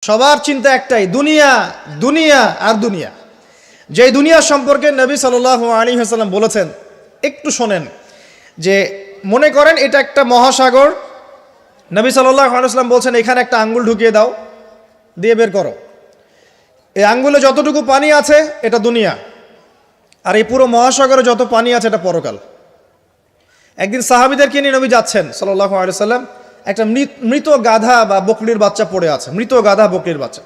সবার চিন্তা একটাই, দুনিয়া, দুনিয়া আর দুনিয়া। যে দুনিয়া সম্পর্কে নবী সাল্লাল্লাহু আলাইহি ওয়াসাল্লাম বলেছেন, একটু শোনেন। যে মনে করেন এটা একটা মহাসাগর, নবী সাল্লাল্লাহু আলাইহি ওয়াসাল্লাম বলছেন এখানে একটা আঙ্গুল ঢুকিয়ে দাও, দিয়ে বের করো। এই আঙ্গুলে যতটুকু পানি আছে এটা দুনিয়া, আর এই পুরো মহাসাগরে যত পানি আছে এটা পরকাল। একদিন সাহাবীদেরকে নিয়ে নবী যাচ্ছেন সাল্লাল্লাহু আলাইহি ওয়াসাল্লাম, একটা মৃত গাধা বা বকরির বাচ্চা পড়ে আছে, মৃত গাধা বকরির বাচ্চা।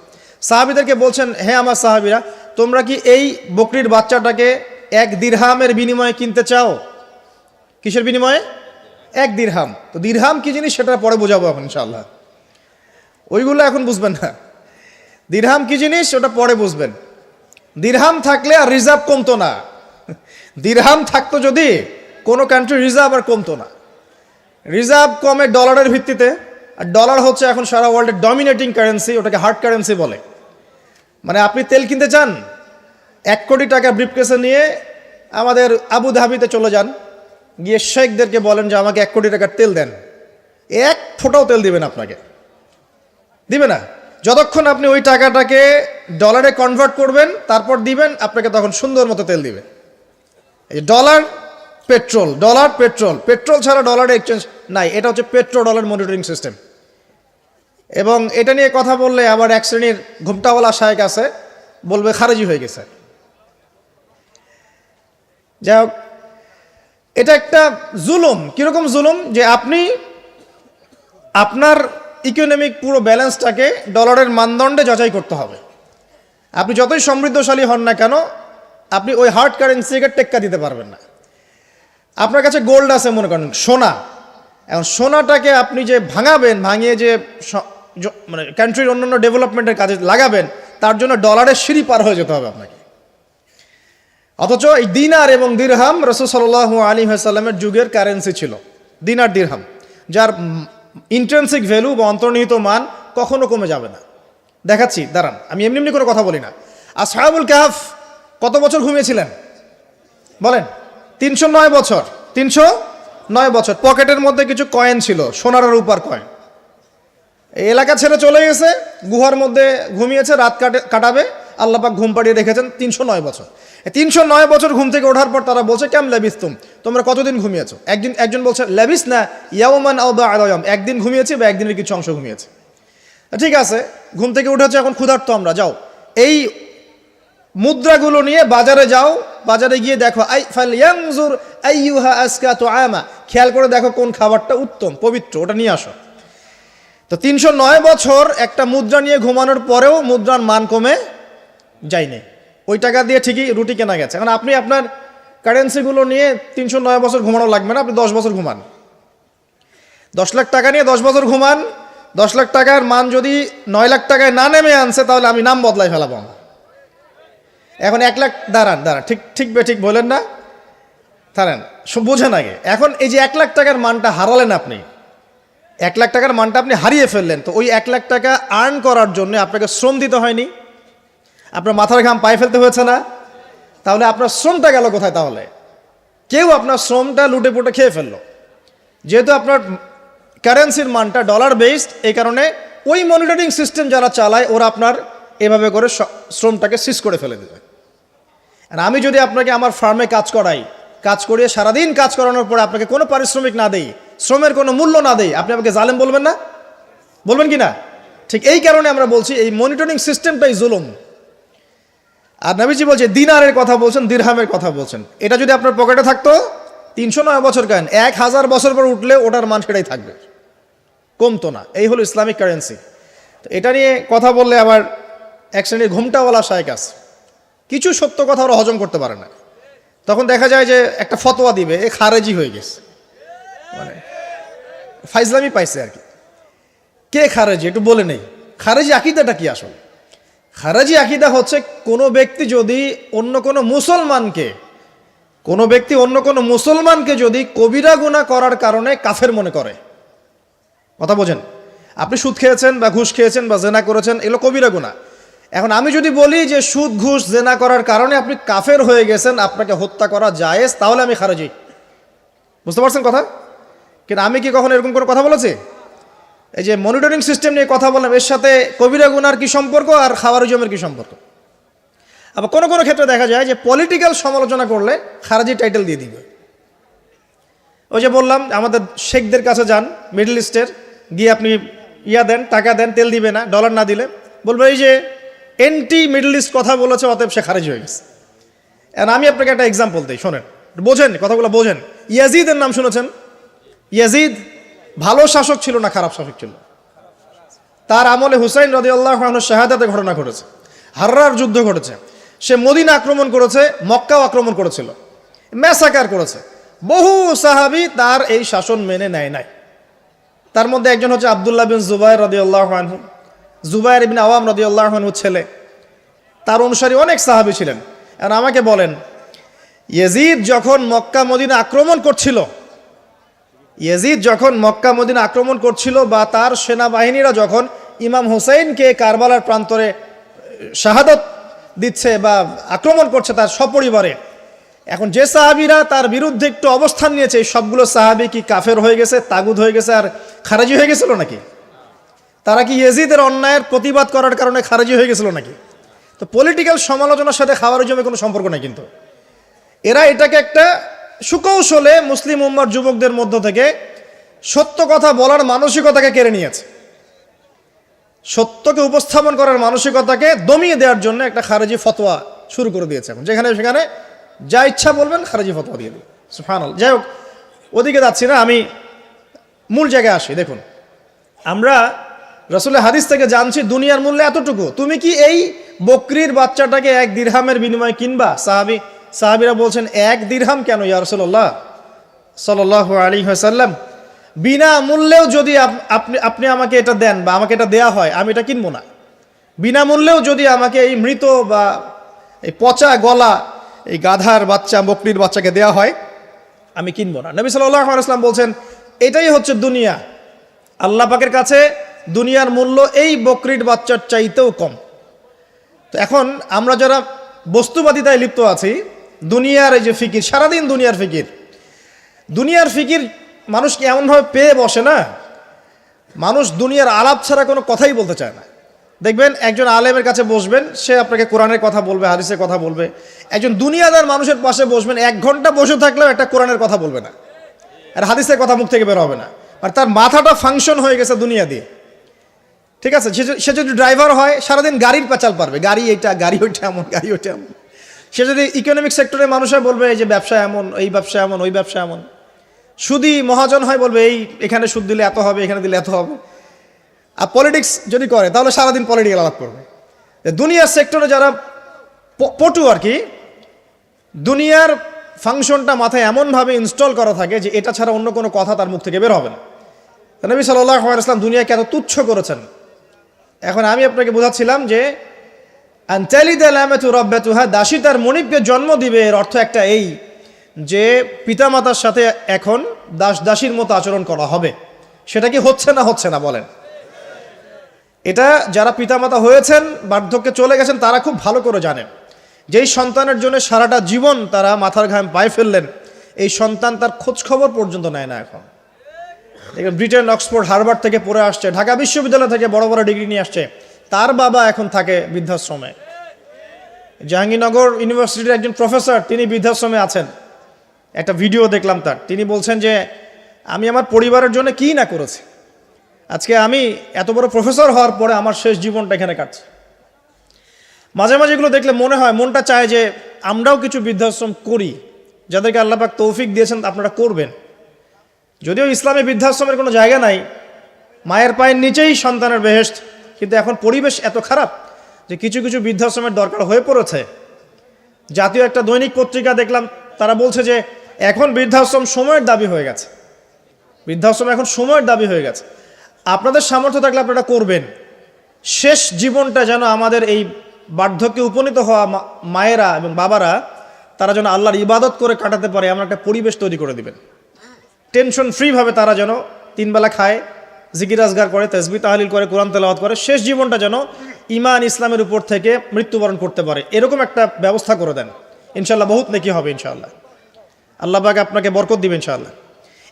সাহাবীদেরকে বলছেন, হে আমার সাহাবীরা, তোমরা কি এই বকরির বাচ্চাটাকে 1 দিরহামের বিনিময়ে কিনতে চাও? কিসের বিনিময়ে? 1 দিরহাম। তো দিরহাম কি জিনিস সেটা পরে বোঝাবো এখন ইনশাআল্লাহ, ওইগুলো এখন বুঝবেন না। দিরহাম কি জিনিস ওটা পরে বুঝবেন। দিরহাম থাকলে আর রিজার্ভ কমতো না। দিরহাম থাকতো যদি কোনো কান্ট্রি রিজার্ভ আর কমতো না। রিজার্ভ কমে ডলারের ভিত্তিতে, আর ডলার হচ্ছে এখন সারা ওয়ার্ল্ডের ডমিনেটিং কারেন্সি, ওটাকে হার্ড কারেন্সি বলে। মানে আপনি তেল কিনতে চান, 1 কোটি টাকা ব্রিফকেসে নিয়ে আমাদের আবু ধাবিতে চলে যান, গিয়ে শেখদেরকে বলেন যে আমাকে 1 কোটি টাকার তেল দেন, 1 ফোঁটাও তেল দিবেন আপনাকে, দিবে না। যতক্ষণ আপনি ওই টাকাটাকে ডলারে কনভার্ট করবেন তারপর দিবেন, আপনাকে তখন সুন্দর মতো তেল দিবে। এই dollar petrol, dollar petrol, petrol ছাড়া ডলারের এক্সচেঞ্জ নাই। এটা হচ্ছে পেট্রো ডলার মনিটরিং সিস্টেম। এবং এটা নিয়ে কথা বললে আবার এক শ্রেণীর ঘুমটাওয়ালা শায়েখ আছে, বলবে খারেজি হয়ে গেছে। যাই হোক, এটা একটা জুলুম। কিরকম জুলুম? যে আপনি আপনার ইকোনমিক পুরো ব্যালেন্সটাকে ডলারের মানদণ্ডে যাচাই করতে হবে। আপনি যতই সমৃদ্ধশালী হন না কেন, আপনি ওই হার্ড কারেন্সিকে টেক্কা দিতে পারবেন না। আপনার কাছে গোল্ড আছে মনে করেন, সোনা। এখন সোনাটাকে আপনি যে ভাঙাবেন, ভাঙিয়ে যে মানে কান্ট্রির অন্যান্য ডেভেলপমেন্টের কাজে লাগাবেন, তার জন্য ডলারের সিঁড়ি পার হয়ে যেতে হবে আপনাকে। অথচ এই দিনার এবং দিরহাম রাসূল সাল্লাল্লাহু আলাইহি ওয়াসাল্লামের যুগের কারেন্সি ছিল, দিনার দিরহাম, যার ইন্ট্রিনসিক ভ্যালু বা অন্তর্নিহিত মান কখনো কমে যাবে না। দেখাচ্ছি, দাঁড়ান, আমি এমনি এমনি করে কথা বলি না। আসহাবুল কাহফ কত বছর ঘুমিয়েছিলেন বলেন? 309 বছর। 309 বছর। পকেটের মধ্যে কিছু কয়েন ছিল, সোনার আর রূপার কয়েন। এই এলাকা ছেড়ে চলে গেছে, গুহার মধ্যে ঘুমিয়েছে, রাত কাটাবে। আল্লাহ পাক ঘুম পাড়িয়ে রেখেছেন 309 বছর। 309 বছর ঘুম থেকে ওঠার পর তারা বলছে, কেম লাবিস্তুম, তোমরা কতদিন ঘুমিয়েছো? একজন বলছে লাবিস না ইয়াওমান আও বা'দা ইয়াওম, একদিন ঘুমিয়েছি বা একদিনের কিছু অংশ ঘুমিয়েছে। ঠিক আছে, ঘুম থেকে উঠেছে, এখন ক্ষুধার্ত আমরা, যাও এই মুদ্রাগুলো নিয়ে বাজারে যাও, বাজারে গিয়ে দেখো ফালয়ানজুর আইয়ুহা আজকা তুআমা, খেয়াল করে দেখো কোন খাবারটা উত্তম পবিত্র, ওটা নিয়ে আসো। তো 309 বছর একটা মুদ্রা নিয়ে ঘুমানোর পরেও মুদ্রার মান কমে যায়নি। ওই টাকা দিয়ে ঠিকই রুটি কেনা গেছে। এখন আপনি আপনার কারেন্সিগুলো নিয়ে 309 বছর ঘুমানো লাগবে না, আপনি 10 বছর ঘুমান। 10 লাখ টাকা নিয়ে 10 বছর ঘুমান। 10 লাখ টাকার মান যদি 9 লাখ টাকায় না নেমে আনছে, তাহলে আমি নাম বদলাই ফেলাবো। এখন 1 লাখ, দাঁড়ান, ঠিক বলেন না, দাঁড়ান, বোঝেন আগে। এখন এই যে 1 লাখ টাকার মানটা হারালেন আপনি, 1 লাখ টাকার মানটা আপনি হারিয়ে ফেললেন। তো ওই 1 লাখ টাকা আর্ন করার জন্য আপনাকে শ্রম দিতে হয়নি? আপনার মাথার ঘাম পায়ে ফেলতে হয়েছে না? তাহলে আপনার শ্রমটা গেল কোথায়? তাহলে কেউ আপনার শ্রমটা লুটে পুটে খেয়ে ফেললো। যেহেতু আপনার কারেন্সির মানটা ডলার বেসড, এই কারণে ওই মনিটরিং সিস্টেম যারা চালায় ওরা আপনার এভাবে করে শ্রমটাকে সিজ করে ফেলে দেবে। আর আমি যদি আপনাকে আমার ফার্মে কাজ করিয়ে সারাদিন কাজ করানোর পরে আপনাকে কোনো পারিশ্রমিক না দেই, শ্রমের কোনো মূল্য না দেই, আপনি আমাকে জালেম বলবেন না? বলবেন কি না? ঠিক এই কারণে আমরা বলছি এই মনিটরিং সিস্টেমটাই জুলুম। আর নবীজি বলছে দিনারের কথা বলছেন, দিরহামের কথা বলছেন। এটা যদি আপনার পকেটে থাকতো 309 বছর কেন, 1000 বছর পর উঠলে ওটার মান সেটাই থাকবে, কমতো না। এই হলো ইসলামিক কারেন্সি। তো এটা নিয়ে কথা বললে আবার এক শ্রেণীর ঘুমটাওয়ালা শায়েখ আছে, কিছু সত্য কথা ওরা হজম করতে পারে না। তখন দেখা যায় যে একটা ফতোয়া দিবে, এ খারেজি হয়ে গেছে, মানে ফাইজলামি পাইছে আর কি। কে খারেজি একটু বলে নেই। খারেজি আকীদাটা কি আসলে? খারেজি আকীদা হচ্ছে কোনো ব্যক্তি যদি অন্য কোনো মুসলমানকে যদি কবিরা গুনাহ করার কারণে কাফের মনে করে। কথা বোঝেন? আপনি সুদ খেয়েছেন বা ঘুষ খেয়েছেন বা জেনা করেছেন, এগুলো কবিরা গুনাহ। এখন আমি যদি বলি যে সুদ ঘুষ জেনা করার কারণে আপনি কাফের হয়ে গেছেন, আপনাকে হত্যা করা জায়েজ, তাহলে আমি খারেজি। বুঝতে পারছেন কথা? কিন্তু আমি কি কখনো এরকম করে কথা বলেছি? এই যে মনিটরিং সিস্টেম নিয়ে কথা বললাম, এর সাথে কবিরা গুনার কি সম্পর্ক আর খাওয়ারিজমের কি সম্পর্ক? আবার কোনো কোনো ক্ষেত্রে দেখা যায় যে পলিটিক্যাল সমালোচনা করলে খারাজি টাইটেল দিয়ে দিবে। ওই যে বললাম আমাদের শেখদের কাছে যান মিডল ইস্টের, গিয়ে আপনি দেন, টাকা দেন, তেল দিবে না, ডলার না দিলে বলবে এই যে এন্টি মিডল ইস্ট কথা বলেছে, অতএব সে খারিজ হয়ে গেছে। আর আমি আপনাকে একটা এক্সাম্পল দিই, শোনেন, বোঝেন কথাগুলো বোঝেন। ইয়াজিদের নাম শুনেছেন? ইয়াজিদ ভালো শাসক ছিল না খারাপ শাসক ছিল? তার আমলে হুসাইন রাদিয়াল্লাহু আনহুর শাহাদাতের ঘটনা ঘটেছে, হাররার যুদ্ধ ঘটেছে, সে মদিনা আক্রমণ করেছে, মক্কাও আক্রমণ করেছিল, ম্যাসাকার করেছে। বহু সাহাবী তার এই শাসন মেনে নেয় নাই। তার মধ্যে একজন হচ্ছে আব্দুল্লাহ বিন জুবাইর রাদিয়াল্লাহু আনহু, জুবাইর ইবনে আওয়াম রাদিয়াল্লাহু আনহুর ছেলে। তার অনুসারী অনেক সাহাবী ছিলেন। আর আমাকে বলেন, ইয়াজিদ যখন মক্কা মদিনা আক্রমণ করছিল, বা তার সেনাবাহিনীরা যখন ইমাম হুসাইনকে কারবালার প্রান্তরে শাহাদত দিচ্ছে বা আক্রমণ করছে তার সপরিবারে, এখন যে সাহাবীরা তার বিরুদ্ধে একটু অবস্থান নিয়েছে, এই সবগুলো সাহাবী কি কাফের হয়ে গেছে, তাগুত হয়ে গেছে আর খারেজি হয়ে গেছিল নাকি? তারা কি ইয়াজিদের অন্যায়ের প্রতিবাদ করার কারণে খারেজি হয়ে গেছিল নাকি? তো পলিটিক্যাল সমালোচনার সাথে খাওয়ারিজমের কোনো সম্পর্ক নাই। কিন্তু এরা এটাকে একটা সুকৌশলে মুসলিম উম্মার যুবকদের মধ্য থেকে সত্য কথা বলার মানসিকতাকে কেড়ে নিয়েছে, সত্যকে উপস্থাপন করার মানসিকতাকে দমিয়ে দেওয়ার জন্য একটা খারেজি ফতোয়া শুরু করে দিয়েছে। এখন যেখানে সেখানে যা ইচ্ছা বলবেন খারেজি ফতোয়া দিয়ে দিই। সুবহানাল্লাহ। যাই হোক, ওদিকে যাচ্ছি না, আমি মূল জায়গায় আসি। দেখুন, আমরা রাসূলের হাদিস থেকে জানছি দুনিয়ার মূল্য এতটুকু, তুমি কি এই বকরির বাচ্চাটাকে 1 দিরহামের বিনিময়ে কিনবা? সাহাবীরা বলছেন 1 দিরহাম কেন ইয়া রাসূলুল্লাহ সাল্লাল্লাহু আলাইহি ওয়াসাল্লাম, বিনা মূল্যেও যদি আপনি আমাকে এটা দেন বা আমাকে এটা দেয়া হয়, আমি এটা কিনবো না। বিনামূল্যেও যদি আমাকে এই মৃত বা এই পচা গলা এই গাধার বাচ্চা বকরির বাচ্চাকে দেয়া হয়, আমি কিনবো না। নবী সাল্লাল্লাহু আলাইহি ওয়াসাল্লাম বলছেন এটাই হচ্ছে দুনিয়া। আল্লাহ পাকের কাছে দুনিয়ার মূল্য এই বকরির বাচ্চার চাইতেও কম। তো এখন আমরা যারা বস্তুবাদিতায় লিপ্ত আছি, দুনিয়ার এই যে ফিকির, সারাদিন দুনিয়ার ফিকির মানুষকে এমনভাবে পেয়ে বসে না, মানুষ দুনিয়ার আলাপ ছাড়া কোনো কথাই বলতে চায় না। দেখবেন একজন আলেমের কাছে বসবেন, সে আপনাকে কোরআনের কথা বলবে, হাদিসের কথা বলবে। একজন দুনিয়াদার মানুষের পাশে বসবেন, 1 ঘন্টা বসে থাকলেও একটা কোরআনের কথা বলবে না, আর হাদিসের কথা মুখ থেকে বের হবে না। আর তার মাথাটা ফাংশন হয়ে গেছে দুনিয়া দিয়ে। ঠিক আছে, সে যদি ড্রাইভার হয় সারাদিন গাড়ির পেঁচাল পারবে, গাড়ি এটা, গাড়ি ওইটা এমন, গাড়ি ওইটা এমন। সে যদি ইকোনমিক সেক্টরের মানুষ হয় বলবে এই যে ব্যবসা এমন, এই ব্যবসা এমন, ওই ব্যবসা এমন। সুদী মহাজন হয় বলবে এই এখানে সুদ দিলে এত হবে, এখানে দিলে এত হবে। আর পলিটিক্স যদি করে তাহলে সারাদিন পলিটিক্যাল আলাপ করবে। দুনিয়ার সেক্টরে যারা পটু আর কি, দুনিয়ার ফাংশনটা মাথায় এমনভাবে ইনস্টল করা থাকে যে এটা ছাড়া অন্য কোনো কথা তার মুখ থেকে বের হবে না। নবী সাল্লাল্লাহু আলাইহি ওয়াসাল্লাম দুনিয়াকে এত তুচ্ছ করেছেন। এখন আমি আপনাকে বোঝাচ্ছিলাম যে আনতালিদাল আমাতু রাব্বাতুহা, দাসী তার মনিবকে জন্ম দিবে, এর অর্থ একটা এই যে পিতামাতার সাথে এখন দাসীর মতো আচরণ করা হবে। সেটা কি হচ্ছে না বলেন? এটা যারা পিতামাতা হয়েছেন, বার্ধক্যে চলে গেছেন, তারা খুব ভালো করে জানেন। যেই সন্তানের জন্য সারাটা জীবন তারা মাথার ঘাম পায়ে ফেললেন, এই সন্তান তার খোঁজ খবর পর্যন্ত নেয় না। এখন ব্রিটেন, অক্সফোর্ড, হার্ভার্ড থেকে পড়ে আসছে, ঢাকা বিশ্ববিদ্যালয় থেকে বড় বড় ডিগ্রি নিয়ে আসছে, তার বাবা এখন থাকে বৃদ্ধাশ্রমে। জাহাঙ্গীরনগর ইউনিভার্সিটির একজন প্রফেসর, তিনি বৃদ্ধাশ্রমে আছেন। একটা ভিডিও দেখলাম তার, তিনি বলছেন যে আমি আমার পরিবারের জন্য কি না করেছি, আজকে আমি এত বড় প্রফেসর হওয়ার পরে আমার শেষ জীবনটা এখানে কাটছে। মাঝে মাঝে এগুলো দেখলে মনে হয়, মনটা চায় যে আমরাও কিছু বৃদ্ধাশ্রম করি। যাদেরকে আল্লাহ পাক তৌফিক দিয়েছেন আপনারা করবেন। যদিও ইসলামে বৃদ্ধাশ্রমের কোনো জায়গা নাই, মায়ের পায়ের নিচেই সন্তানের বেহেশত, কিন্তু এখন পরিবেশ এত খারাপ যে কিছু কিছু বৃদ্ধাশ্রমের দরকার হয়ে পড়েছে। জাতীয় একটা দৈনিক পত্রিকা দেখলাম, তারা বলছে যে এখন বৃদ্ধাশ্রম সময়ের দাবি হয়ে গেছে। বৃদ্ধাশ্রম এখন সময়ের দাবি হয়ে গেছে। আপনাদের সামর্থ্য থাকলে আপনারা করবেন। শেষ জীবনটা যেন আমাদের এই বার্ধক্যে উপনীত হওয়া মায়েরা এবং বাবারা, তারা যেন আল্লাহর ইবাদত করে কাটাতে পারে এমন একটা পরিবেশ তৈরি করে দিবেন। টেনশন ফ্রিভাবে তারা যেন 3 বেলা খায়, জিকির আজগার করে, তাসবিহ তাহলিল করে, কোরআন তেলাওয়াত করে, শেষ জীবনটা যেন ঈমান ইসলামের উপর থেকে মৃত্যুবরণ করতে পারে, এরকম একটা ব্যবস্থা করে দেন। ইনশাআল্লাহ বহুত নেকি হবে ইনশাআল্লাহ। আল্লাহ পাক আপনাকে বরকত দিবেন ইনশাআল্লাহ।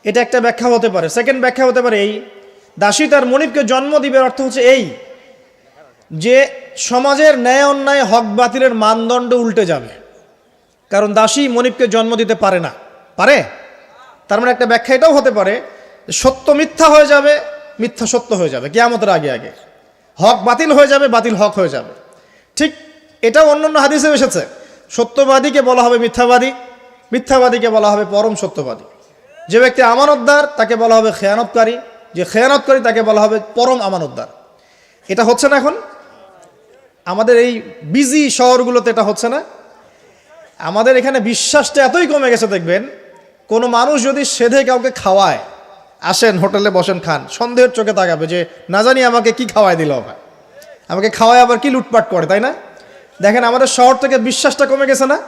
এটা একটা ব্যাখ্যা হতে পারে। সেকেন্ড ব্যাখ্যা হতে পারে এই দাসী তার মনিবকে জন্ম দিবে অর্থ হচ্ছে এই যে সমাজের ন্যায় অন্যায় হক বাতিলের মানদণ্ড উল্টে যাবে, কারণ দাসী মনিবকে জন্ম দিতে পারে না। পারে? তার মানে একটা ব্যাখ্যা এটাও হতে পারে সত্য মিথ্যা হয়ে যাবে, মিথ্যা সত্য হয়ে যাবে কিয়ামতের আগে আগে, হক বাতিল হয়ে যাবে, বাতিল হক হয়ে যাবে। ঠিক এটাও অন্যান্য হাদিসে এসেছে, সত্যবাদীকে বলা হবে মিথ্যাবাদী, মিথ্যাবাদীকে বলা হবে পরম সত্যবাদী। যে ব্যক্তি আমানতদার তাকে বলা হবে খেয়ানতকারী, যে খেয়ানতকারী তাকে বলা হবে পরম আমানতদার। এটা হচ্ছে না এখন আমাদের এই বিজি শহরগুলোতে, এটা হচ্ছে না। আমাদের এখানে বিশ্বাসটা এতই কমে গেছে, দেখবেন কোনো মানুষ যদি সেধে কাউকে খাওয়ায়, আসেন হোটেলে বসেন খান, সন্দেহের চোখে তাকাবে যে না জানি আমাকে কি খাওয়াই দিল, আমাকে খাওয়ায় আবার কি লুটপাট করে, তাই না? দেখেন আমাদের শহর থেকে বিশ্বাসটা কমে গেছে না।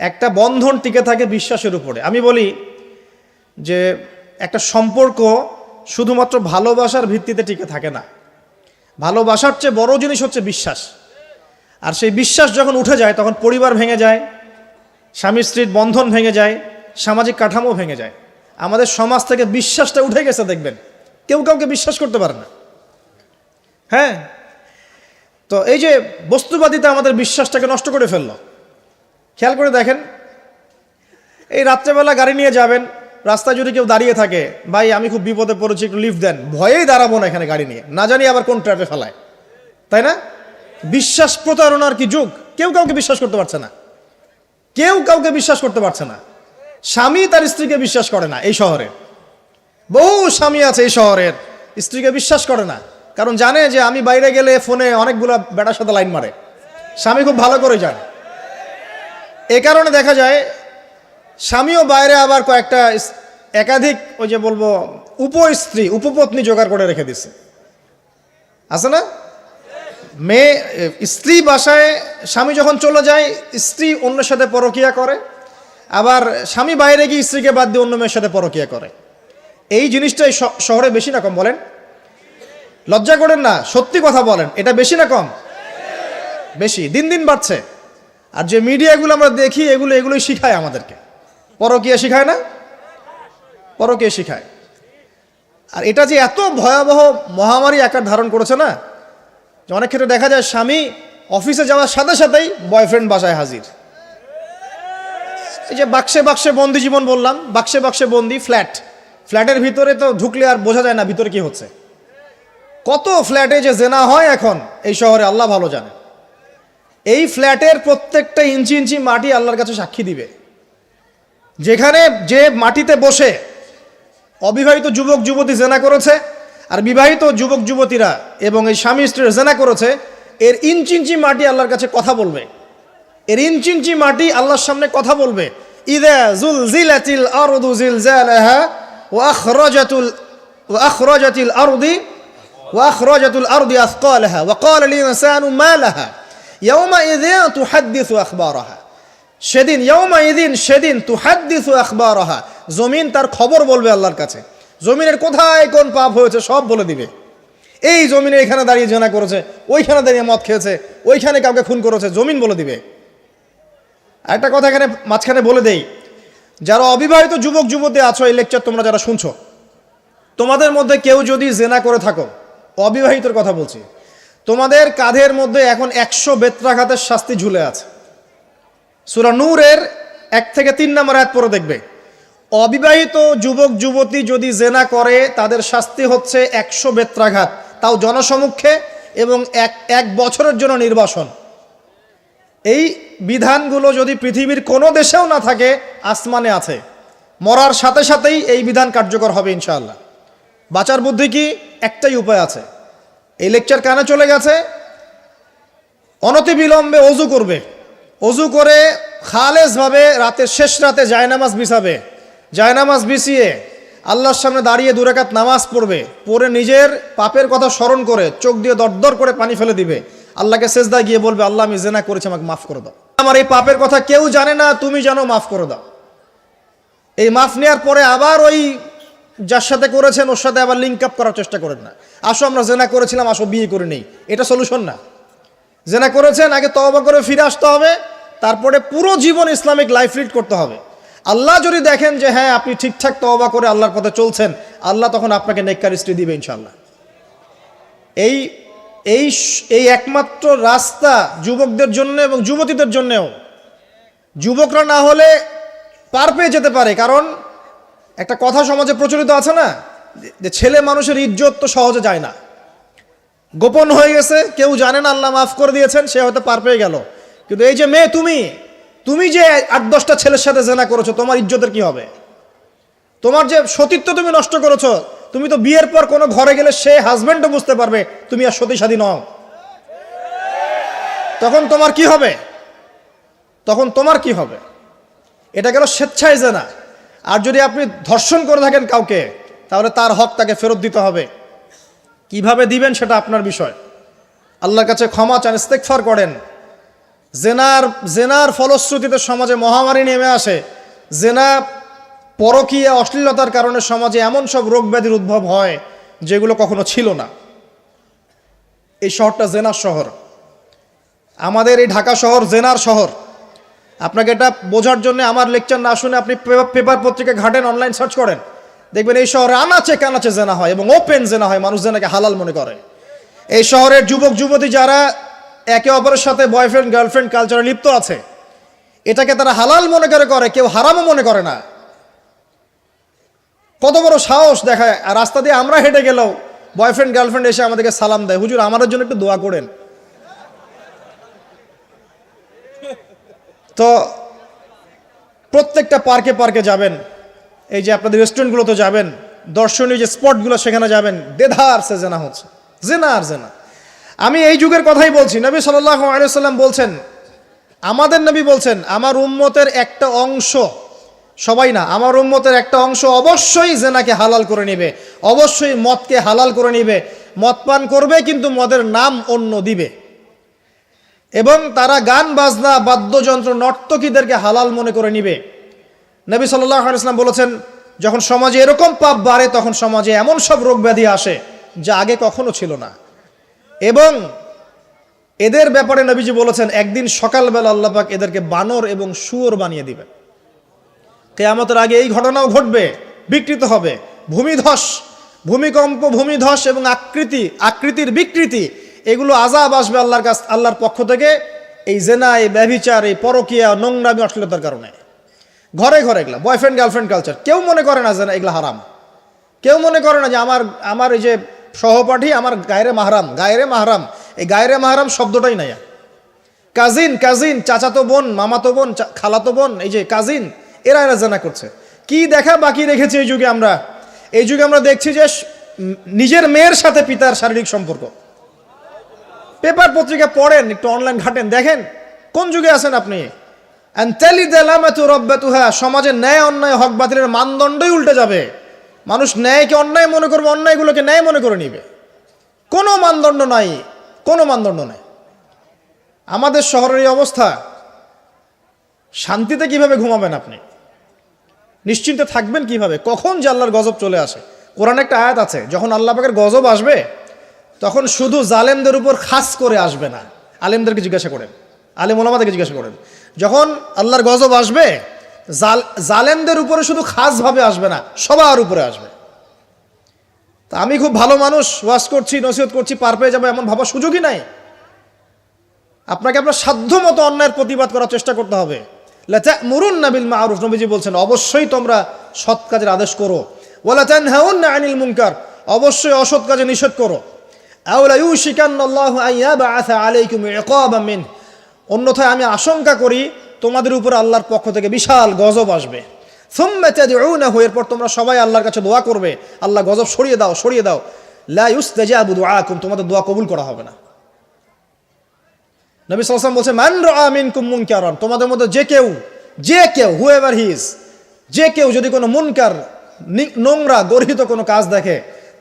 একটা বন্ধন টিকে থাকে বিশ্বাসের উপরে। আমি বলি যে একটা সম্পর্ক শুধুমাত্র ভালোবাসার ভিত্তিতে টিকে থাকে না, ভালোবাসার চেয়ে বড় জিনিস হচ্ছে বিশ্বাস। আর সেই বিশ্বাস যখন উঠে যায় তখন পরিবার ভেঙে যায়, স্বামী স্ত্রীর বন্ধন ভেঙে যায়, সামাজিক কাঠামো ভেঙে যায়। আমাদের সমাজ থেকে বিশ্বাসটা উঠে গেছে, দেখবেন কেউ কাউকে বিশ্বাস করতে পারে না। হ্যাঁ, তো এই যে বস্তুবাদিতা আমাদের বিশ্বাসটাকে নষ্ট করে ফেলল। খেয়াল করে দেখেন, এই রাত্রেবেলা গাড়ি নিয়ে যাবেন, রাস্তায় যদি কেউ দাঁড়িয়ে থাকে, ভাই আমি খুব বিপদে পড়েছি একটু লিফট দেন, ভয়েই দাঁড়াবো না এখানে গাড়ি নিয়ে, না জানি আবার কোন ট্র্যাপে ফেলায়, তাই না? বিশ্বাস প্রতারণার কি যুগ, কেউ কাউকে বিশ্বাস করতে পারছে না, কেউ কাউকে বিশ্বাস করতে পারছে না। স্বামী তার স্ত্রীকে বিশ্বাস করে না। এই শহরে বহু স্বামী আছে এই শহরের, স্ত্রীকে বিশ্বাস করে না, কারণ জানে যে আমি বাইরে গেলে ফোনে অনেকগুলো বেটার সাথে লাইন মারে, স্বামী খুব ভালো করে জানে। এ কারণে দেখা যায় স্বামীও বাইরে আবার কয়েকটা একাধিক ওই যে বলবো উপস্ত্রী উপপত্নী জোগাড় করে রেখে দিছে, আছে না? মেয়ে স্ত্রী বাসায়, স্বামী যখন চলে যায় স্ত্রী অন্যের সাথে পরকিয়া করে, আবার স্বামী বাইরে গিয়ে স্ত্রীকে বাদ দিয়ে অন্য মেয়ের সাথে পরকিয়া করে। এই জিনিসটাই শহরে বেশি না কম বলেন? লজ্জা করেন না, সত্যি কথা বলেন, এটা বেশি না কম? বেশি, দিন দিন বাড়ছে। আর যে মিডিয়াগুলো আমরা দেখি এগুলোই শিখায় আমাদেরকে, পরকীয়া শিখায় না? পরকীয়া শিখায়। আর এটা যে এত ভয়াবহ মহামারী আকার ধারণ করেছে না, যে অনেক ক্ষেত্রে দেখা যায় স্বামী অফিসে যাওয়ার সাথে সাথেই বয়ফ্রেন্ড বাসায় হাজির। এই যে বাক্সে বাক্সে বন্দি জীবন বললাম, বাক্সে বাক্সে বন্দি ফ্ল্যাটের ভিতরে তো ঢুকলে আর বোঝা যায় না ভিতরে কি হচ্ছে। কত ফ্ল্যাটে যে জেনা হয় এখন এই শহরে আল্লাহ ভালো জানে। এই ফ্ল্যাটের প্রত্যেকটা ইঞ্চি ইঞ্চি মাটি আল্লাহর কাছে সাক্ষী দিবে। যেখানে যে মাটিতে বসে অবিবাহিত যুবক যুবতী জেনা করেছে আর বিবাহিত যুবক যুবতীরা এবং এই স্বামী স্ত্রীর জেনা করেছে, এর ইঞ্চি ইঞ্চি মাটি আল্লাহর কাছে কথা বলবে। এর ইঞ্চি ইঞ্চি মাটি আল্লাহর সামনে কথা বলবে। ইযা যুলজিলাতিল আরদু জিলজালাহা ওয়া আখরাজাতিল আরদি আসকালাহা ওয়া ক্বালা লিল ইনসানু মা লাহা ইয়াওমাইযিন তুহাদ্দিসু আখবারাহা। সেদিন তুহাদ্দিসু আখবারাহা, জমিন তার খবর বলবে আল্লাহর কাছে। জমিনের কোথায় কোন পাপ হয়েছে সব বলে দিবে। এই জমিনে এখানে দাঁড়িয়ে জেনা করেছে, ওইখানে দাঁড়িয়ে মদ খেয়েছে, ওইখানে কাউকে খুন করেছে, জমিন বলে দিবে। একটা কথা এখানে মাঝখানে বলে দেই, যারা অবিবাহিত যুবক যুবতী আছো, এই লেকচার তোমরা যারা শুনছো, তোমাদের মধ্যে কেউ যদি জেনা করে থাকো, অবিবাহিতর কথা বলছি, তোমাদের কাঁধের মধ্যে এখন 100 বেত্রাঘাতের শাস্তি ঝুলে আছে। সূরা নূরের 1 থেকে 3 নম্বর আয়াত পড়ে দেখবে, অবিবাহিত যুবক যুবতী যদি জেনা করে তাদের শাস্তি হচ্ছে 100 বেত্রাঘাত, তাও জনসমক্ষে, এবং এক বছরের জন্য নির্বাসন। এই বিধানগুলো যদি পৃথিবীর কোনো দেশেও না থাকে, আসমানে আছে। মরার সাথে সাথেই এই বিধান কার্যকর হবে ইনশাআল্লাহ। বাঁচার বুদ্ধি কি? একটাই উপায় আছে। এই লেকচার কানে চলে গেছে, অনতিবিলম্বে অজু করবে, অজু করে খালেসভাবে রাতের শেষ রাতে জায়নামাজ বিছাবে, জায়নামাজ বিছিয়ে আল্লাহর সামনে দাঁড়িয়ে 2 রাকাত নামাজ পড়বে, পড়ে নিজের পাপের কথা স্মরণ করে চোখ দিয়ে দরদর করে পানি ফেলে দিবে, আল্লাহকে সেজদায় গিয়ে বলবে, আল্লাহ আমি জেনা করেছি, আমাকে মাফ করে দাও, আমার এই পাপের কথা কেউ জানে না, তুমি জানো, মাফ করে দাও। এই মাফ নেওয়ার পরে আবার ওই যার সাথে করেছেন ওর সাথে আবার লিঙ্ক আপ করার চেষ্টা করেন না। আসো আমরা জেনা করেছিলাম, আসো বিয়ে করে নেই, এটা সলিউশন না। জেনা করেছেন, আগে তওবা করে ফিরে আসতে হবে, তারপরে পুরো জীবন ইসলামিক লাইফ লিড করতে হবে। আল্লাহ যদি দেখেন যে হ্যাঁ আপনি ঠিকঠাক তওবা করে আল্লাহর পথে চলছেন, আল্লাহ তখন আপনাকে নেককার স্ত্রী দিবে ইনশাল্লাহ। এই এই এই একমাত্র রাস্তা যুবকদের জন্য এবং যুবতীদের জন্যেও। যুবকরা না হলে পার পেয়ে যেতে পারে, কারণ একটা কথা সমাজে প্রচলিত আছে না, যে ছেলে মানুষের ইজ্জত তো সহজে যায় না, গোপন হয়ে গেছে, কেউ জানে না, আল্লাহ মাফ করে দিয়েছেন, সে হয়তো পার পেয়ে গেল। কিন্তু এই যে মেয়ে, তুমি যে 8-10টা ছেলের সাথে জেনা করেছো, তোমার ইজ্জতের কি হবে? তোমার যে সতীত্ব তুমি নষ্ট করেছো, তুমি তো বিয়ের পর কোনো ঘরে গেলে সে হাজবেন্ডও বুঝতে পারবে তুমি আর সতী সাধী নও। তখন তোমার কি হবে? এটা গেল স্বেচ্ছায় জেনা। আর যদি আপনি ধর্ষণ করে থাকেন কাউকে, তাহলে তার হক তাকে ফেরত দিতে হবে। কিভাবে দিবেন সেটা আপনার বিষয়। আল্লাহর কাছে ক্ষমা চান, ইস্তেগফার করেন। জেনার ফলশ্রুতিতে সমাজে মহামারী নেমে আসে। জেনা, পরকীয়া, অশ্লীলতার কারণে সমাজে এমন সব রোগ ব্যাধির উদ্ভব হয় যেগুলো কখনো ছিল না। এই শহরটা জেনার শহর। আমাদের এই ঢাকা শহর জেনার শহর। আপনাকে এটা বোঝার জন্য আমার লেকচার না শুনে আপনি পেপার পত্রিকা ঘাটেন, অনলাইন সার্চ করেন, দেখবেন এই শহরে আনাচে কানাচে জেনা হয় এবং ওপেন জেনা হয়। মানুষ জেনাকে হালাল মনে করে। এই শহরের যুবক যুবতী যারা একে অপরের সাথে বয়ফ্রেন্ড গার্লফ্রেন্ড কালচারে লিপ্ত আছে, এটাকে তারা হালাল মনে করে, কেউ হারামও মনে করে না। কত বড় সাহস দেখায়। আর রাস্তা দিয়ে আমরা হেঁটে গেলেও বয়ফ্রেন্ড গার্লফ্রেন্ড এসে আমাদেরকে সালাম দেয়, হুজুর আমাদের জন্য একটু দোয়া করেন। তো প্রত্যেকটা পার্কে যাবেন, এই যে আপনাদের রেস্টুরেন্টগুলোতে যাবেন, দর্শনীয় যে স্পটগুলো সেখানে যাবেন, দেধার সে জেনা হচ্ছে, জেনা আর জেনা। আমি এই যুগের কথাই বলছি। নবী সাল্লাল্লাহু আলাইহি ওয়াসাল্লাম বলছেন, আমাদের নবী বলছেন, আমার উম্মতের একটা অংশ, সবাই না, আমার উম্মতের একটা অংশ অবশ্যই জেনাকে হালাল করে নেবে, অবশ্যই মদকে হালাল করে নেবে, মদ পান করবে কিন্তু মদের নাম অন্য দিবে, এবং তারা গান বাজনা বাদ্যযন্ত্র নর্তকীদেরকে হালাল মনে করে নিবে। নবী সাল্লাল্লাহু আলাইহি ওয়াসাল্লাম বলেছেন, যখন সমাজে এরকম পাপ বাড়ে তখন সমাজে এমন সব রোগ ব্যাধি আসে যা আগে কখনো ছিল না। এবং এদের ব্যাপারে নবীজি বলেছেন, একদিন সকালবেলা আল্লাহ পাক এদেরকে বানর এবং শুয়োর বানিয়ে দিবেন। কিয়ামতের আগে এই ঘটনাও ঘটবে, বিকৃত হবে। ভূমিকম্প, ভূমিধস এবং আকৃতির বিকৃতি, এগুলো আযাব আসবে আল্লাহর পক্ষ থেকে, এই জেনা, এই ব্যভিচার, এই পরকীয়া, নোংরামি, অশ্লীলতার কারণে। ঘরে এগুলা বয়ফ্রেন্ড গার্লফ্রেন্ড কালচার। কেউ মনে করে না যে এগুলা হারাম। কেউ মনে করে না যে আমার এই যে সহপাঠী আমার গায়রে মাহরাম। এই গায়রে মাহরাম শব্দটাই নাই। কাজিন, চাচাতো বোন, মামাতো বোন, খালাতো বোন, এই যে কাজিন, এরা জেনা করছে। কি দেখা বাকি রেখেছে এই যুগে আমরা দেখছি যে নিজের মেয়ের সাথে পিতার শারীরিক সম্পর্ক। পেপার পত্রিকা পড়েন, একটু অনলাইন ঘাটেন, দেখেন কোন যুগে আছেন আপনি। সমাজে ন্যায় অন্যায় হক বাতিলের মানদণ্ডই উল্টে যাবে। মানুষ ন্যায়কে অন্যায় মনে করবে, অন্যায়গুলোকে ন্যায় মনে করে নিবে। কোনো মানদণ্ড নাই। আমাদের শহরের এই অবস্থা, শান্তিতে কিভাবে ঘুমাবেন আপনি? নিশ্চিন্তে থাকবেন কিভাবে? কখন যে আল্লাহর গজব চলে আসে। কোরআনে একটা আয়াত আছে, যখন আল্লাহ পাকের গজব আসবে তখন শুধু জালেমদের উপর খাস করে আসবে না। আলেমদেরকে জিজ্ঞাসা করেন, আলেম ওলামাদেরকে জিজ্ঞাসা করেন, যখন আল্লাহর গজব আসবে জালেমদের উপরে শুধু খাসভাবে আসবে না, সবার উপরে আসবে। তা আমি খুব ভালো মানুষ, ওয়াজ করছি, নসিহত করছি, পার পেয়ে যাবো এমন ভাবার সুযোগই নাই। আপনাকে আপনার সাধ্য মতো অন্যায়ের প্রতিবাদ করার চেষ্টা করতে হবে। লা তা'মুরুন্না বিল মা'রুফ, নবীজি বলছেন, অবশ্যই তোমরা সৎ কাজের আদেশ করো। ওয়া লা তানহাউন্না আনিল মুনকার, অবশ্যই অসৎ কাজে নিষেধ করো। আও লা ইউশিকান্নাল্লাহু আন ইয়াবআসা আলাইকুম ইকাবাম মিন, অন্যথায় আমি আশঙ্কা করি তোমাদের উপর আল্লাহর পক্ষ থেকে বিশাল গজব আসবে। সুম্মা তাদউনাহু, এরপর তোমরা সবাই আল্লাহর কাছে দোয়া করবে, আল্লাহ গজব সরিয়ে দাও। লা ইউস্তাজাবু দুআকুম, তোমাদের দোয়া কবুল করা হবে না। নবী সাল্লাল্লাহু আলাইহি ওয়াসাল্লাম বলেছেন, মান রাআ মিনকুম মুনকারান, তোমাদের মধ্যে যে কেউ হুএভার হি ইজ, যে কেউ যদি কোনো মুনকার, নোংরা গর্হিত কোনো কাজ দেখে,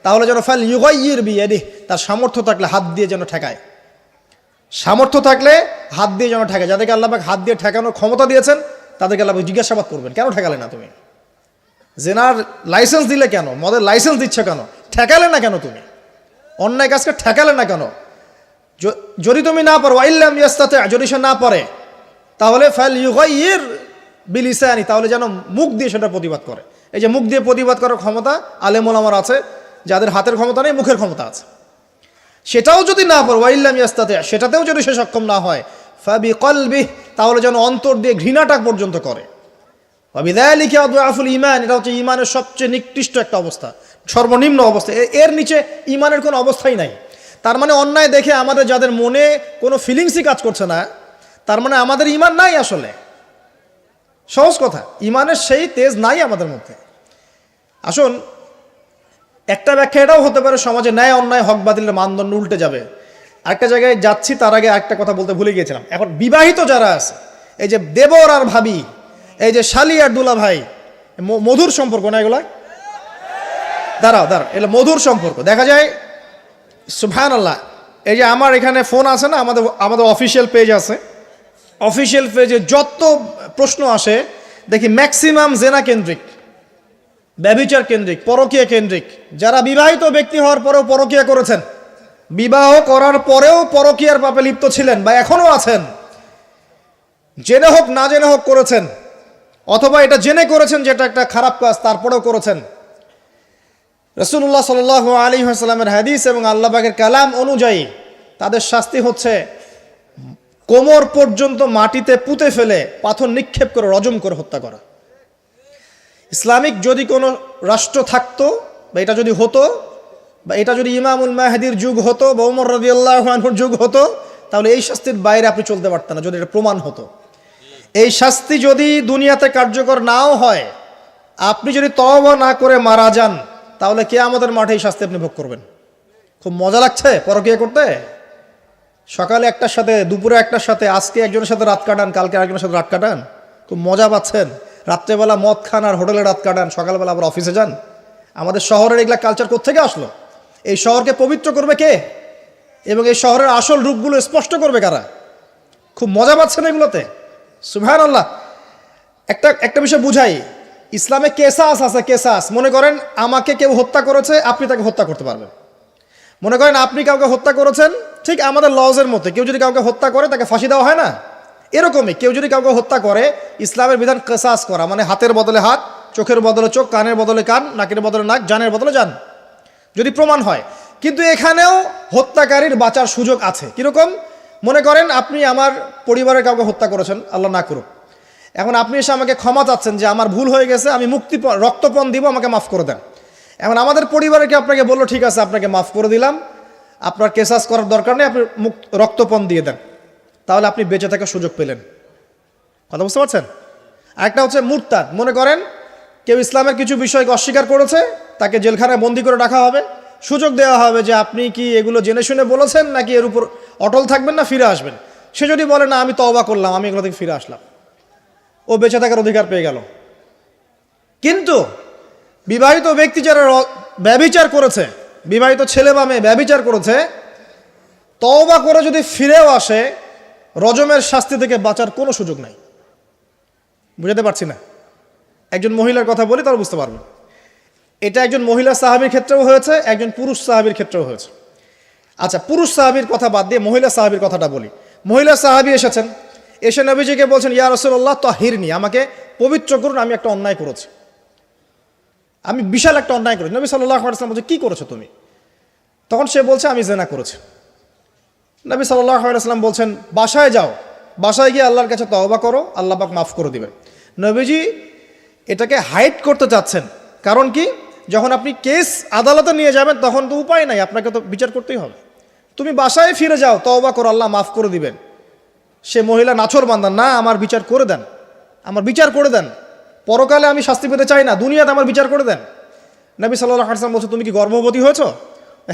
তাহলে যেন ফাল ইউগাইয়ির বিয়াদিহি, তার সামর্থ্য থাকলে হাত দিয়ে যেন ঠেকায়। যাদেরকে আল্লাহ পাক হাত দিয়ে ঠেকানোর ক্ষমতা দিয়েছেন তাদেরকে আল্লাহ পাক জিজ্ঞাসাবাদ করবেন, কেন ঠেকালে না তুমি? জেনার লাইসেন্স দিলে কেন? মদের লাইসেন্স দিচ্ছ কেন? ঠেকালে না কেন তুমি? অন্যায় কাজকে ঠেকালে না কেন? যদি তুমি না পারো, আইল্লাম ইয়াস্তাতি, যদি সে না পারে, তাহলে ফাল ইউগাইয়ির বিলিসানি, তাহলে যেন মুখ দিয়ে সেটা প্রতিবাদ করে। এই যে মুখ দিয়ে প্রতিবাদ করার ক্ষমতা আলেম ওলামার আছে, যাদের হাতের ক্ষমতা নেই মুখের ক্ষমতা আছে, সেটাও যদি না পারে, ওয়াইল্লাম ইয়াস্তাতি, সেটাতেও যদি সে সক্ষম না হয়, ফাবিকলবিহি, তাহলে যেন অন্তর দিয়ে ঘৃণাটা পর্যন্ত করে। ওয়াবিযালিকা আদআফুল ঈমান, এটা হচ্ছে ঈমানের সবচেয়ে নিকৃষ্ট একটা অবস্থা, সর্বনিম্ন অবস্থা। এর নিচে ঈমানের কোনো অবস্থাই নাই। তার মানে অন্যায় দেখে আমাদের যাদের মনে কোনো ফিলিংসই কাজ করছে না, তার মানে আমাদের ঈমান নাই আসলে। সহজ কথা, ঈমানের সেই তেজ নাই আমাদের মধ্যে। আসুন, একটা ব্যাখ্যা এটাও হতে পারে সমাজে ন্যায় অন্যায় হক বাতিলের মানদণ্ড উল্টে যাবে। আরেকটা জায়গায় যাচ্ছি, তার আগে আরেকটা কথা বলতে ভুলে গিয়েছিলাম। এখন বিবাহিত যারা আছে, এই যে দেবর আর ভাবি, এই যে শালি আর দুলা ভাই, মধুর সম্পর্ক না এগুলা? দাঁড়াও, এগুলো মধুর সম্পর্ক। দেখা যায় সুবহানাল্লাহ, এই যে আমার এখানে ফোন আছে না, আমাদের অফিসিয়াল পেজ আছে, অফিসিয়াল পেজে যত প্রশ্ন আসে দেখি ম্যাক্সিমাম জেনা কেন্দ্রিক, ব্যভিচার কেন্দ্রিক, পরকীয়া কেন্দ্রিক। যারা বিবাহিত ব্যক্তি হওয়ার পরেও পরকীয়া করেছেন, বিবাহ করার পরেও পরকীয়ার পাপে লিপ্ত ছিলেন বা এখনো আছেন, জেনে হোক না জেনে হোক করেছেন, অথবা এটা জেনে করেছেন যেটা একটা খারাপ কাজ, তারপরেও করেছেন। রাসূলুল্লাহ সাল্লাল্লাহু আলাইহি ওয়াসাল্লামের হাদিস এবং আল্লাহ পাকের কালাম অনুযায়ী তাদের শাস্তি হচ্ছে কোমর পর্যন্ত মাটিতে পুঁতে ফেলে পাথর নিক্ষেপ করে রজম করে হত্যা করা। ইসলামিক যদি কোনো রাষ্ট্র থাকতো, বা এটা যদি হতো, বা এটা যদি ইমামুল মাহদির যুগ হতো বা ওমর রাদিয়াল্লাহু আনহুর যুগ হতো, তাহলে এই শাস্তির বাইরে আপনি চলতে পারতেন না, যদি এটা প্রমাণ হতো। এই শাস্তি যদি দুনিয়াতে কার্যকর নাও হয়, আপনি যদি তওবা না করে মারা যান, তাহলে কিয়ামতের মাঠে এই শাস্তি আপনি ভোগ করবেন। খুব মজা লাগছে পরকীয়া করতে? সকালে একটার সাথে, দুপুরে একটার সাথে, আজকে একজনের সাথে রাত কাটান, কালকে আরেকজনের সাথে রাত কাটান, খুব মজা পাচ্ছেন। রাত্রেবেলা মদ খান আর হোটেলে রাত কাটান, সকালবেলা আবার অফিসে যান। আমাদের শহরের এগুলা কালচার কোত্থেকে আসলো? এই শহরকে পবিত্র করবে কে, এবং এই শহরের আসল রূপগুলো স্পষ্ট করবে কারা? খুব মজা পাচ্ছেন এগুলোতে। সুবহানাল্লাহ। একটা বিষয় বুঝাই, ইসলামে কেসাস আছে, কেসাস। মনে করেন আমাকে কেউ হত্যা করেছে, আপনি তাকে হত্যা করতে পারবেন। মনে করেন আপনি কাউকে হত্যা করেছেন, ঠিক আমাদের লজের মধ্যে কেউ যদি কাউকে হত্যা করে তাকে ফাঁসি দেওয়া হয় না, এরকমই কেউ যদি কাউকে হত্যা করে, ইসলামের বিধান কেসাস করা, মানে হাতের বদলে হাত, চোখের বদলে চোখ, কানের বদলে কান, নাকের বদলে নাক, জানের বদলে জান, যদি প্রমাণ হয়। কিন্তু এখানেও হত্যাকারীর বাঁচার সুযোগ আছে। কিরকম? মনে করেন আপনি আমার পরিবারের কাউকে হত্যা করেছেন, আল্লাহ না করুক। এখন আপনি এসে আমাকে ক্ষমা চাচ্ছেন যে আমার ভুল হয়ে গেছে, আমি রক্তপণ দিব, আমাকে মাফ করে দেন। এখন আমাদের পরিবারে কি আপনাকে বললো ঠিক আছে আপনাকে মাফ করে দিলাম, আপনার কেসাস করার দরকার নেই, আপনি রক্তপণ দিয়ে দেন, তাহলে আপনি বেঁচে থাকার সুযোগ পেলেন। কথা বুঝতে পারছেন? আরেকটা হচ্ছে মুরতাদ। মনে করেন কেউ ইসলামের কিছু বিষয়কে অস্বীকার করেছে, তাকে জেলখানায় বন্দি করে রাখা হবে, সুযোগ দেওয়া হবে যে আপনি কি এগুলো জেনে শুনে বলেছেন নাকি এর উপর অটল থাকবেন না ফিরে আসবেন। সে যদি বলে না আমি তওবা করলাম, আমি এগুলো থেকে ফিরে আসলাম, ও বেঁচে থাকার অধিকার পেয়ে গেল। কিন্তু বিবাহিত ব্যক্তি যারা ব্যভিচার করেছে, বিবাহিত ছেলে বা মেয়ে ব্যভিচার করেছে, তওবা করে যদি ফিরেও আসে, রজমের শাস্তি থেকে বাঁচার কোনো সুযোগ নাই। বুঝাতে পারছি না? একজন মহিলার কথা বলি তারা বুঝতে পারবেন। এটা একজন মহিলা সাহাবীর ক্ষেত্রেও হয়েছে, একজন পুরুষ সাহাবীর ক্ষেত্রেও হয়েছে। আচ্ছা, পুরুষ সাহাবীর কথা বাদ দিয়ে মহিলা সাহাবীর কথাটা বলি। মহিলা সাহাবী এসেছেন, এসে নবীজিকে বলছেন ইয়া রাসূলুল্লাহ তাহিরনি, আমাকে পবিত্র করুন, আমি একটা অন্যায় করেছি, আমি বিশাল একটা অন্যায় করেছি। নবী সাল্লাল্লাহু আলাইহি ওয়াসাল্লাম বলছে কি করেছো তুমি? তখন সে বলছে আমি জিনা করেছি। নবী সাল্লাল্লাহু আলাইহি ওয়াসাল্লাম বলছেন বাসায় যাও, বাসায় গিয়ে আল্লাহর কাছে তওবা করো, আল্লাহ পাক মাফ করে দিবেন। নবীজি এটাকে হাইড করতে চাচ্ছেন, কারণ কি, যখন আপনি কেস আদালতে নিয়ে যাবেন তখন তো উপায় নাই, আপনাকে তো বিচার করতেই হবে। তুমি বাসায় ফিরে যাও, তওবা করো, আল্লাহ মাফ করে দিবেন। সে মহিলা নাছোড়বান্দা, না আমার বিচার করে দেন, আমার বিচার করে দেন, পরকালে আমি শাস্তি পেতে চাই না, দুনিয়াতে আমার বিচার করে দেন। নবী সাল্লাল্লাহু আলাইহি ওয়াসাল্লাম বলছে তুমি কি গর্ভবতী হয়েছো?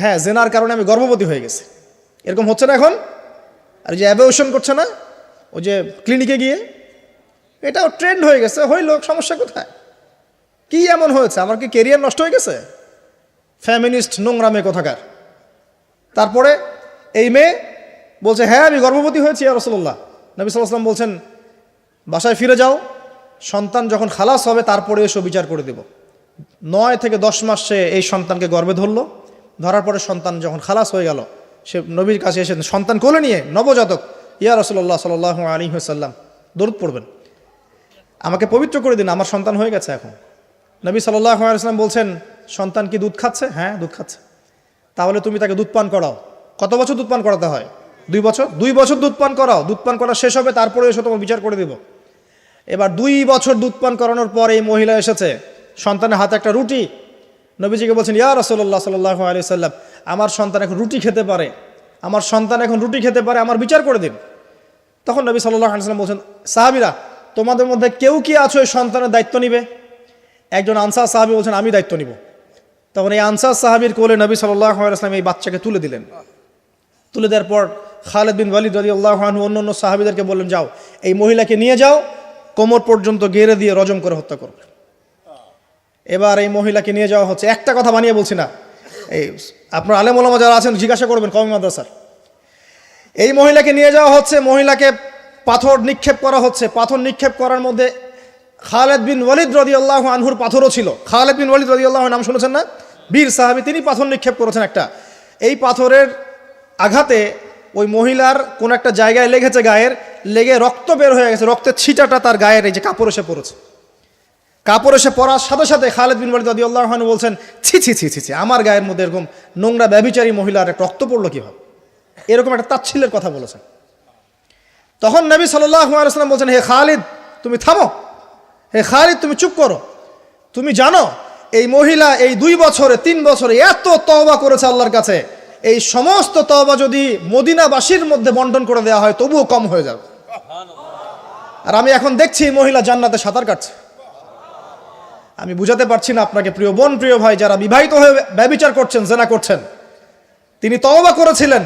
হ্যাঁ, জেনার কারণে আমি গর্ভবতী হয়ে গেছি। এরকম হচ্ছে না এখন? আর যে অ্যাবর্শন করছে না, ওই যে ক্লিনিকে গিয়ে, এটাও ট্রেন্ড হয়ে গেছে, হইল, সমস্যা কোথায়? কি এমন হয়েছে? আমার কি কেরিয়ার নষ্ট হয়ে গেছে? ফ্যামিনিস্ট নোংরা মেয়ে কোথাকার। তারপরে এই মেয়ে বলছে হ্যাঁ আমি গর্ভবতী হয়েছি ইয়া রাসূলুল্লাহ। নবী সাল্লাল্লাহু আলাইহি ওয়াসাল্লাম বলছেন বাসায় ফিরে যাও, সন্তান যখন খালাস হবে তারপরে এসো বিচার করে দেব। 9 থেকে 10 মাস সে এই সন্তানকে গর্ভে ধরলো, ধরার পরে সন্তান যখন খালাস হয়ে গেল, সে নবীর কাছে এসে সন্তান কোলে নিয়ে, নবজাতক, ইয়া রাসূলুল্লাহ সাল্লাল্লাহু আলাইহি ওয়াসাল্লাম দরুদ পড়বেন, আমাকে পবিত্র করে দিন, আমার সন্তান হয়ে গেছে এখন। নবী সাল্লাল্লাহু আলাইহি ওয়াসাল্লাম বলছেন, সন্তান কি দুধ খাচ্ছে? হ্যাঁ, দুধ খাচ্ছে। তাহলে তুমি তাকে দুধ পান করাও। কত বছর দুধ পান করাতে হয়? 2 বছর। 2 বছর দুধ পান করাও। দুধ পান করা শেষ হবে, তারপরে এসে তোমার বিচার করে দিব। এবার 2 বছর দুধ পান করানোর পর এই মহিলা এসেছে, সন্তানের হাতে একটা রুটি। নবীজিকে বলছেন, ইয়া রাসূলুল্লাহ সাল্লাল্লাহু আলাইহি ওয়াসাল্লাম, আমার সন্তান এখন রুটি খেতে পারে, আমার সন্তান এখন রুটি খেতে পারে, আমার বিচার করে দিন। তখন নবী সাল্লাল্লাহু আলাইহি ওয়াসাল্লাম বলছেন, সাহাবীরা, তোমাদের মধ্যে কেউ কি আছো এই সন্তানের দায়িত্ব নিবে? একজন আনসার সাহাবী বলছেন, আমি দায়িত্ব নিব। তখন এই আনসার সাহাবীর কোলে নবী সাল্লাল্লাহু আলাইহি ওয়াসাল্লাম এই বাচ্চাকে তুলে দিলেন। তুলে দেওয়ার পর খালিদ বিন ওয়ালিদ রাদিয়াল্লাহু আনহু অন্য সাহাবীদেরকে বললেন, যাও এই মহিলাকে নিয়ে যাও, কোমর পর্যন্ত গেড়ে দিয়ে রজম করে হত্যা করবে। এবার এই মহিলাকে নিয়ে যাওয়া হচ্ছে, একটা কথা বানিয়ে বলছি না, এই আপনার আলেম ওলামা যারা আছেন জিজ্ঞাসা করবেন কওমি মাদ্রাসার। এই মহিলাকে নিয়ে যাওয়া হচ্ছে, মহিলাকে পাথর নিক্ষেপ করা হচ্ছে। পাথর নিক্ষেপ করার মধ্যে খালিদ বিন ওয়ালিদ রাদিয়াল্লাহু আনহুর পাথরও ছিল। খালিদ বিন ওয়ালিদ রাদিয়াল্লাহু আনহু নাম শুনেছেন না? বীর সাহাবী, তিনি পাথর নিক্ষেপ করেছেন একটা। এই পাথরের আঘাতে ওই মহিলার কোন একটা জায়গায় লেগেছে, গায়ের লেগে রক্ত বের হয়ে গেছে। রক্তের ছিটাটা তার গায়ের এই যে কাপড় এসে পড়েছে। কাপড় এসে পড়ার সাথে সাথে খালিদ বিন ওয়ালিদ রাদিয়াল্লাহু আনহু বলছেন, ছি ছি ছি ছি ছি, আমার গায়ের মধ্যে এরকম নোংরা ব্যভিচারী মহিলার রক্ত পড়লো কিভাবে? এরকম একটা তাচ্ছিল্যের কথা বলেছেন। তখন নবী সাল্লাল্লাহু আলাইহি ওয়াসাল্লাম বলছেন, হে খালিদ তুমি থামো, হে খালিদ তুমি চুপ করো। তুমি জানো এই মহিলা এই 2 বছরে 3 বছরে এত তওবা করেছে আল্লাহর কাছে, এই সমস্ত তওবা যদি মদিনাবাসীর মধ্যে বন্টন করে দেওয়া হয় তবুও কম হয়ে যাবে। আর আমি এখন দেখছি এই মহিলা জান্নাতে সাঁতার কাটছে। আমি বুঝাতে পারছি না আপনাকে প্রিয় বোন, প্রিয় ভাই, যারা বিবাহিত হয়ে ব্যভিচার করছেন, জেনা করছেন, তিনি তওবা করেছিলেন,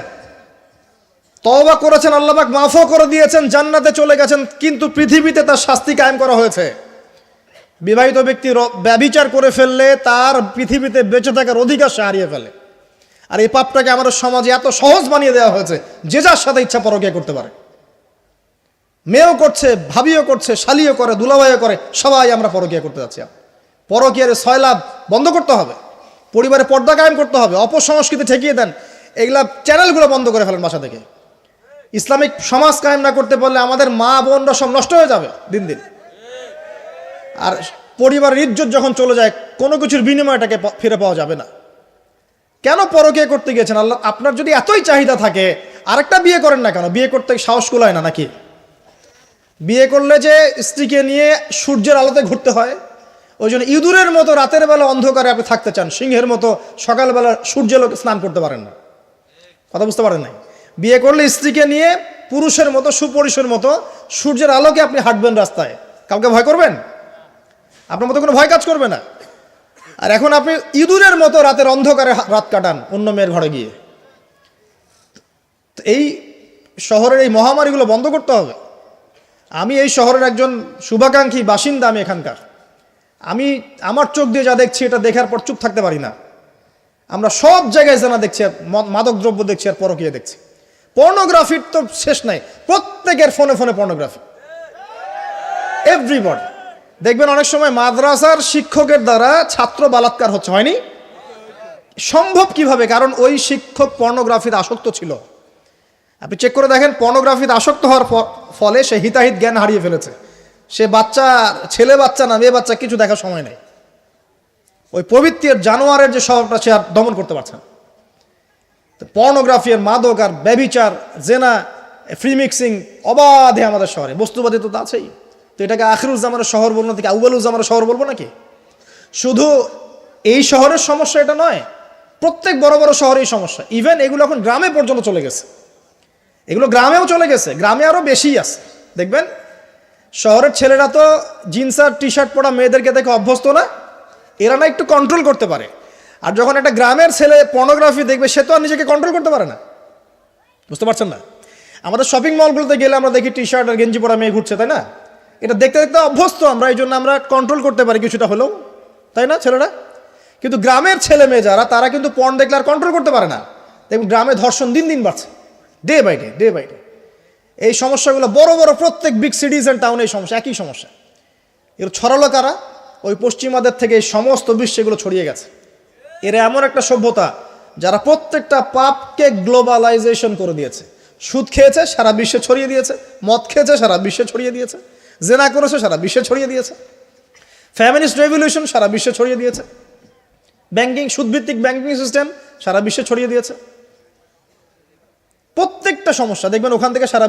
তওবা করেছেন, আল্লাহ পাক মাফও করে দিয়েছেন, জান্নাতে চলে গেছেন, কিন্তু পৃথিবীতে তার শাস্তি কায়েম করা হয়েছে। বিবাহিত ব্যক্তি ব্যভিচার করে ফেললে তার পৃথিবীতে বেঁচে থাকার অধিকার সে হারিয়ে ফেলে। আর এই পাপটাকে আমাদের সমাজে এত সহজ বানিয়ে দেওয়া হয়েছে, যে যার সাথে ইচ্ছা পরকীয়া করতে পারে। মেয়েও করছে, ভাবিও করছে, শালিও করে, দুলাভাইও করে, সবাই আমরা পরকীয়া করতে যাচ্ছি। পরকীয়ার সয়লাভ বন্ধ করতে হবে, পরিবারে পর্দা কায়েম করতে হবে, অপসংস্কৃতি ঠেকিয়ে দেন, এগুলা চ্যানেলগুলো বন্ধ করে ফেলেন বাসা থেকে। ইসলামিক সমাজ কায়েম না করতে পারলে আমাদের মা বোনরা সব নষ্ট হয়ে যাবে দিন দিন। আর পরিবারের ইজ্জত যখন চলে যায়, কোনো কিছুর বিনিময়টাকে ফিরে পাওয়া যাবে না। কেন পরকীয়া করতে গিয়েছেন? আল্লাহ, আপনার যদি এতই চাহিদা থাকে আরেকটা বিয়ে করেন না কেন? বিয়ে করতে সাহস কুলায় না নাকি? বিয়ে করলে যে স্ত্রীকে নিয়ে সূর্যের আলোতে ঘুরতে হয়, ওই জন্য ইঁদুরের মতো রাতের বেলা অন্ধকারে আপনি থাকতে চান, সিংহের মতো সকালবেলা সূর্যালোকে স্নান করতে পারেন না। কথা বুঝতে পারেন নাই? বিয়ে করলে স্ত্রীকে নিয়ে পুরুষের মতো, সুপুরুষের মতো সূর্যের আলোকে আপনি হাঁটবেন রাস্তায়, কাউকে ভয় করবেন? আপনার মতো কোনো ভয় কাজ করবে না। আর এখন আপনি ইঁদুরের মতো রাতের অন্ধকারে রাত কাটান অন্য মেয়ের ঘরে গিয়ে। এই শহরের এই মহামারীগুলো বন্ধ করতে হবে। আমি এই শহরের একজন শুভাকাঙ্ক্ষী বাসিন্দা, আমি এখানকার। আমি আমার চোখ দিয়ে যা দেখছি, এটা দেখার পর চুপ থাকতে পারি না। আমরা সব জায়গায় জানা দেখছি, মাদক দ্রব্য দেখছি, আর পরকীয়া দেখছি। পর্নোগ্রাফির তো শেষ নাই, প্রত্যেকের ফোনে ফোনে পর্নোগ্রাফি, এভরিবডি। দেখবেন অনেক সময় মাদ্রাসার শিক্ষকের দ্বারা ছাত্র বালাৎকার হচ্ছে, হয়নি? সম্ভব কিভাবে? কারণ ওই শিক্ষক পর্নোগ্রাফির আসক্ত ছিল। আপনি চেক করে দেখেন, পর্নোগ্রাফিতে আসক্ত হওয়ার ফলে সে হিতাহিত জ্ঞান হারিয়ে ফেলেছে। সে বাচ্চা, ছেলে বাচ্চা না মেয়ে বাচ্চা, কিছু দেখার সময় নেই। ওই পবিত্রের জানোয়ারের যে স্বভাবটা সে আর দমন করতে পারছে না। পর্নোগ্রাফি আর মাদক আর ব্যভিচার, জেনা, ফ্রি মিক্সিং অবাধে আমাদের শহরে। বস্তুবাদী তো আছেই। তো এটাকে আখিরুজ্জামানের শহর বলবো না, থেকে আউয়ালুজ্জামানের শহর বলবো নাকি? শুধু এই শহরের সমস্যা এটা নয়, প্রত্যেক বড় বড় শহরে এই সমস্যা। ইভেন এগুলো এখন গ্রামে পর্যন্ত চলে গেছে, এগুলো গ্রামেও চলে গেছে, গ্রামে আরও বেশি আছে। দেখবেন শহরের ছেলেরা তো জিন্স আর টি শার্ট পরা মেয়েদেরকে দেখে অভ্যস্ত না, এরা না একটু কন্ট্রোল করতে পারে। আর যখন একটা গ্রামের ছেলে পর্নোগ্রাফি দেখবে, সে তো আর নিজেকে কন্ট্রোল করতে পারে না। বুঝতে পারছেন না? আমাদের শপিং মলগুলোতে গেলে আমরা দেখি টি শার্ট আর গেঞ্জি পরা মেয়ে ঘুরছে, তাই না? এটা দেখতে দেখতে অভ্যস্ত আমরা, এই জন্য আমরা কন্ট্রোল করতে পারি কিছুটা হলেও, তাই না ছেলেরা? কিন্তু গ্রামের ছেলে মেয়ে যারা, তারা কিন্তু পর্ন দেখলে আর কন্ট্রোল করতে পারে না। দেখুন গ্রামে ধর্ষণ দিন দিন বাড়ছে, day by day, day by day. এই সমস্যাগুলো বড় বড় প্রত্যেক বিগ সিটিজ অ্যান্ড টাউনে এই সমস্যা, একই সমস্যা। এর ছড়ালো কারা? ওই পশ্চিমাদের থেকে এই সমস্ত বিশ্বে এগুলো ছড়িয়ে গেছে। এরা এমন একটা সভ্যতা যারা প্রত্যেকটা পাপকে গ্লোবালাইজেশন করে দিয়েছে। সুদ খেয়েছে, সারা বিশ্বে ছড়িয়ে দিয়েছে। মদ খেয়েছে, সারা বিশ্বে ছড়িয়ে দিয়েছে। জেনা করেছে, সারা বিশ্বে ছড়িয়ে দিয়েছে। ফ্যামিলিস্ট রেভলিউশন সারা বিশ্বে ছড়িয়ে দিয়েছে। ব্যাংকিং, সুদভিত্তিক ব্যাংকিং সিস্টেম সারা বিশ্বে ছড়িয়ে দিয়েছে। প্রত্যেকটা সমস্যা দেখবেন ওখান থেকে সারা